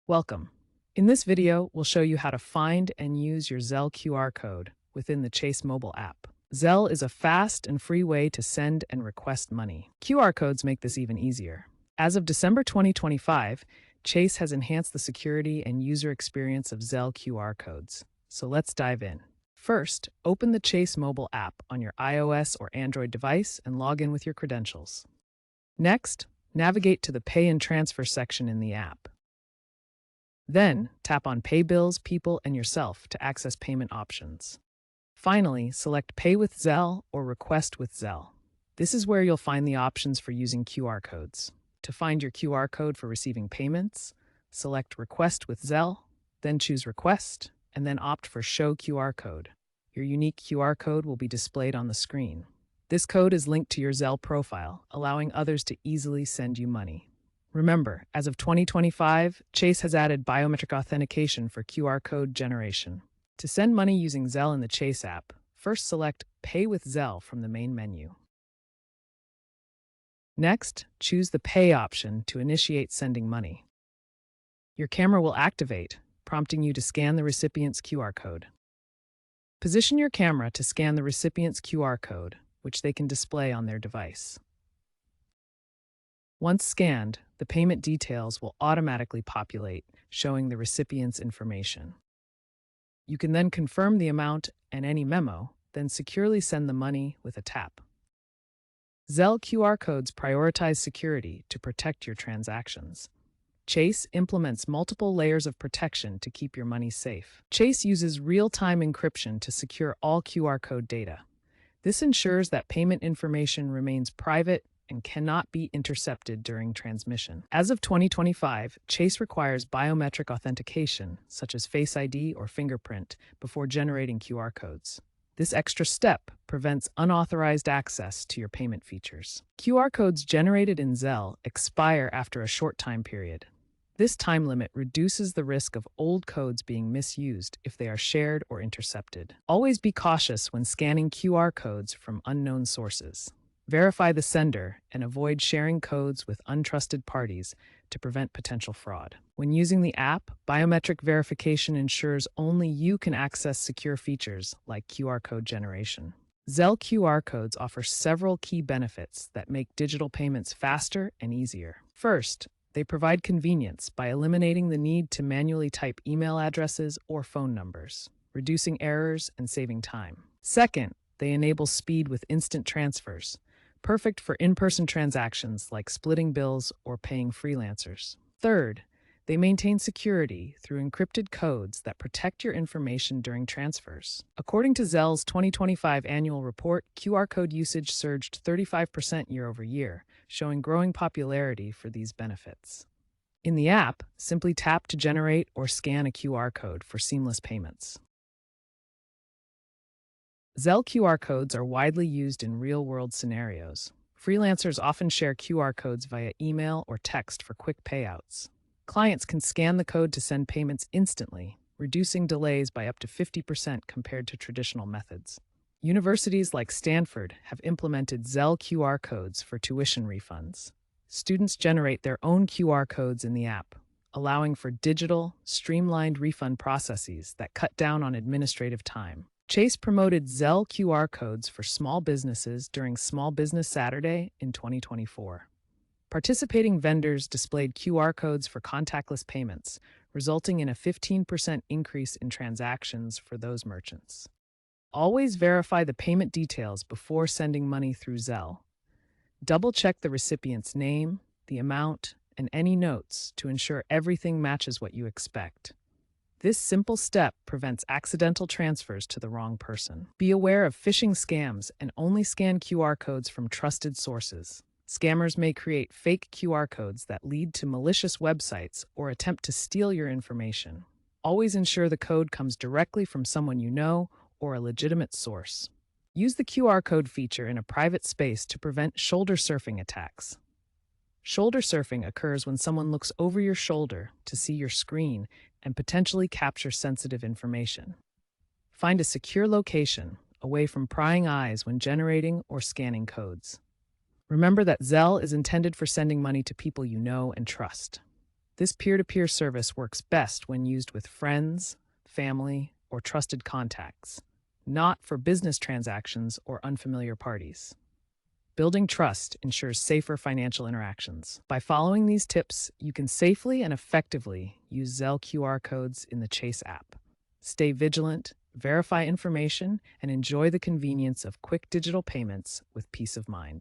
Welcome. In this video, we'll show you how to find and use your Zelle QR code within the Chase mobile app. Zelle is a fast and free way to send and request money. QR codes make this even easier. As of December 2025, Chase has enhanced the security and user experience of Zelle QR codes. So let's dive in. First, open the Chase mobile app on your iOS or Android device and log in with your credentials. Next, navigate to the Pay and Transfer section in the app. Then, tap on Pay Bills, People, and Yourself to access payment options. Finally, select Pay with Zelle or Request with Zelle. This is where you'll find the options for using QR codes. To find your QR code for receiving payments, select Request with Zelle, then choose Request, and then opt for Show QR Code. Your unique QR code will be displayed on the screen. This code is linked to your Zelle profile, allowing others to easily send you money. Remember, as of 2025, Chase has added biometric authentication for QR code generation. To send money using Zelle in the Chase app, first select Pay with Zelle from the main menu. Next, choose the Pay option to initiate sending money. Your camera will activate, prompting you to scan the recipient's QR code. Position your camera to scan the recipient's QR code, which they can display on their device. Once scanned, the payment details will automatically populate, showing the recipient's information. You can then confirm the amount and any memo, then securely send the money with a tap. Zelle QR codes prioritize security to protect your transactions. Chase implements multiple layers of protection to keep your money safe. Chase uses real-time encryption to secure all QR code data. This ensures that payment information remains private and cannot be intercepted during transmission. As of 2025, Chase requires biometric authentication, such as Face ID or fingerprint, before generating QR codes. This extra step prevents unauthorized access to your payment features. QR codes generated in Zelle expire after a short time period. This time limit reduces the risk of old codes being misused if they are shared or intercepted. Always be cautious when scanning QR codes from unknown sources. Verify the sender and avoid sharing codes with untrusted parties to prevent potential fraud. When using the app, biometric verification ensures only you can access secure features like QR code generation. Zelle QR codes offer several key benefits that make digital payments faster and easier. First, they provide convenience by eliminating the need to manually type email addresses or phone numbers, reducing errors and saving time. Second, they enable speed with instant transfers, perfect for in-person transactions like splitting bills or paying freelancers. Third, they maintain security through encrypted codes that protect your information during transfers. According to Zelle's 2025 annual report, QR code usage surged 35% year-over-year, showing growing popularity for these benefits. In the app, simply tap to generate or scan a QR code for seamless payments. Zelle QR codes are widely used in real-world scenarios. Freelancers often share QR codes via email or text for quick payouts. Clients can scan the code to send payments instantly, reducing delays by up to 50% compared to traditional methods. Universities like Stanford have implemented Zelle QR codes for tuition refunds. Students generate their own QR codes in the app, allowing for digital, streamlined refund processes that cut down on administrative time. Chase promoted Zelle QR codes for small businesses during Small Business Saturday in 2024. Participating vendors displayed QR codes for contactless payments, resulting in a 15% increase in transactions for those merchants. Always verify the payment details before sending money through Zelle. Double-check the recipient's name, the amount, and any notes to ensure everything matches what you expect. This simple step prevents accidental transfers to the wrong person. Be aware of phishing scams and only scan QR codes from trusted sources. Scammers may create fake QR codes that lead to malicious websites or attempt to steal your information. Always ensure the code comes directly from someone you know or a legitimate source. Use the QR code feature in a private space to prevent shoulder surfing attacks. Shoulder surfing occurs when someone looks over your shoulder to see your screen and potentially capture sensitive information. Find a secure location, away from prying eyes when generating or scanning codes. Remember that Zelle is intended for sending money to people you know and trust. This peer-to-peer service works best when used with friends, family, or trusted contacts, not for business transactions or unfamiliar parties. Building trust ensures safer financial interactions. By following these tips, you can safely and effectively use Zelle QR codes in the Chase app. Stay vigilant, verify information, and enjoy the convenience of quick digital payments with peace of mind.